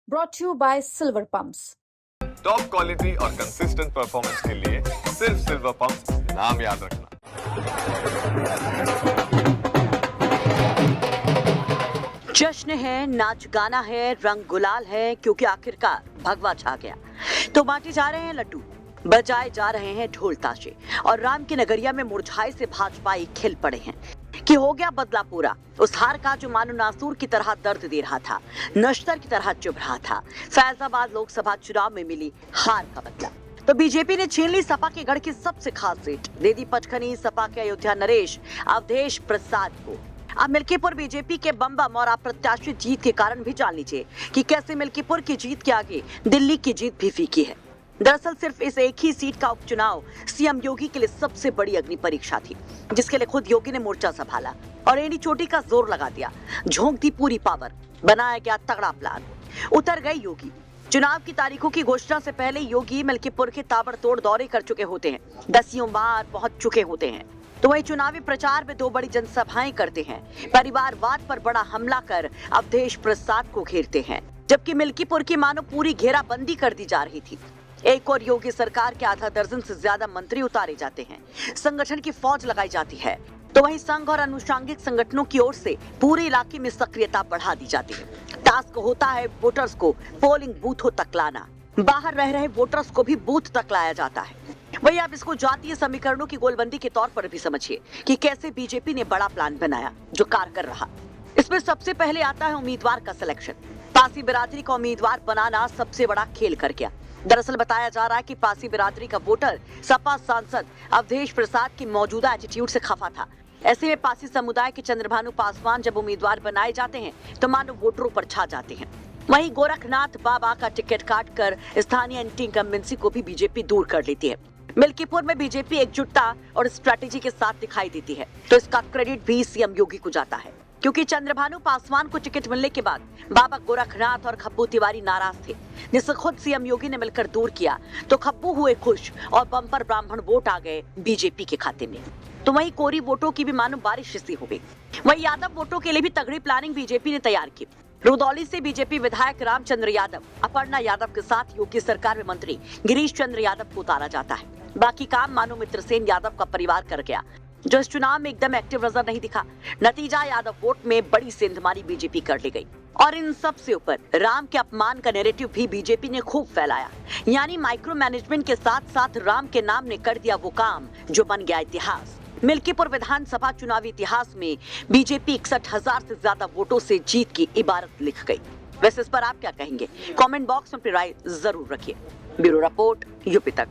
brought to you by Silver Pumps. Top quality और consistent performance के लिए सिर्फ सिल्वर पंप्स नाम याद रखना। जश्न है, नाच गाना है, रंग गुलाल है, क्योंकि आखिरकार भगवा छा गया। तो बांटे जा रहे हैं लड्डू, बजाए जा रहे हैं ढोल ताशे और राम की नगरिया में मुरझाए से भाजपाई खिल पड़े हैं कि हो गया बदला पूरा। उस हार का जो मानो नासूर की तरह दर्द दे रहा था, नश्तर की तरह चुभ रहा था, फैजाबाद लोकसभा चुनाव में मिली हार का बदला। तो बीजेपी ने छीन ली सपा के गढ़ की सबसे खास सीट, दे दी पचखनी सपा के अयोध्या नरेश अवधेश प्रसाद को। अब मिल्कीपुर बीजेपी के बम और अप्रत्याशित जीत के कारण भी जान लीजिए कि कैसे मिल्कीपुर की जीत के आगे दिल्ली की जीत भी फीकी है। दरअसल सिर्फ इस एक ही सीट का उपचुनाव सीएम योगी के लिए सबसे बड़ी अग्नि परीक्षा थी, जिसके लिए खुद योगी ने मोर्चा संभाला और एड़ी चोटी का जोर लगा दिया, झोंक दी पूरी पावर, बनाया गया तगड़ा प्लान, उतर गए योगी। चुनाव की तारीखों की घोषणा से पहले योगी मिल्कीपुर के ताबड़तोड़ दौरे कर चुके होते हैं, दसियों बार पहुंच चुके होते हैं। तो वही चुनावी प्रचार में 2 बड़ी जनसभाएं करते हैं, परिवारवाद पर बड़ा हमला कर अवधेश प्रसाद को घेरते हैं, जबकि मिल्कीपुर की मानो पूरी घेराबंदी कर दी जा रही थी। एक और योगी सरकार के आधा दर्जन से ज्यादा मंत्री उतारे जाते हैं, संगठन की फौज लगाई जाती है, तो वहीं संघ और अनुषांगिक संगठनों की ओर से पूरे इलाके में सक्रियता बढ़ा दी जाती है। टास्क होता है वोटर्स को पोलिंग बूथों तक लाना, बाहर रह रहे वोटर्स को भी बूथ तक लाया जाता है। वही आप इसको जातीय समीकरणों की गोलबंदी के तौर पर भी समझिए कि कैसे बीजेपी ने बड़ा प्लान बनाया जो कारगर रहा। इसमें सबसे पहले आता है उम्मीदवार का सिलेक्शन। पासी बिरादरी का उम्मीदवार बनाना सबसे बड़ा खेल कर गया। दरअसल बताया जा रहा है कि पासी बिरादरी का वोटर सपा सांसद अवधेश प्रसाद की मौजूदा एटीट्यूड से खफा था। ऐसे में पासी समुदाय के चंद्रभानु पासवान जब उम्मीदवार बनाए जाते हैं तो मानो वोटरों पर छा जाते हैं। वहीं गोरखनाथ बाबा का टिकट काट कर स्थानीय एंटी इनकम्बेंसी को भी बीजेपी दूर कर लेती है। मिल्कीपुर में बीजेपी एकजुटता और स्ट्रेटेजी के साथ दिखाई देती है, तो इसका क्रेडिट भी सीएम योगी को जाता है, क्योंकि चंद्रभानु पासवान को टिकट मिलने के बाद बाबा गोरखनाथ और खब्बू तिवारी नाराज थे, जिसे खुद सीएम योगी ने मिलकर दूर किया। तो खब्बू हुए खुश और बम्पर ब्राह्मण वोट आ गए बीजेपी के खाते में। तो वहीं कोरी वोटों की भी मानो बारिश सी हो गई। वहीं यादव वोटों के लिए भी तगड़ी प्लानिंग बीजेपी ने तैयार की। रुदौली से बीजेपी विधायक रामचंद्र यादव, अपर्णा यादव के साथ योगी सरकार में मंत्री गिरीश चंद्र यादव को उतारा जाता है। बाकी काम मानो मित्रसेन यादव का परिवार कर गया, जो इस चुनाव में एकदम एक्टिव नजर नहीं दिखा। नतीजा यादव वोट में बड़ी सेंधमारी बीजेपी कर ली गई। और इन सब से ऊपर राम के अपमान का नैरेटिव भी बीजेपी ने खूब फैलाया, यानी माइक्रो मैनेजमेंट के साथ साथ राम के नाम ने कर दिया वो काम जो बन गया इतिहास। मिल्कीपुर विधानसभा चुनावी इतिहास में बीजेपी 61,000 से ज्यादा वोटों से जीत की इबारत लिख गई। वैसे इस पर आप क्या कहेंगे? कमेंट बॉक्स में अपनी राय जरूर रखिए। ब्यूरो रिपोर्ट यूपी तक।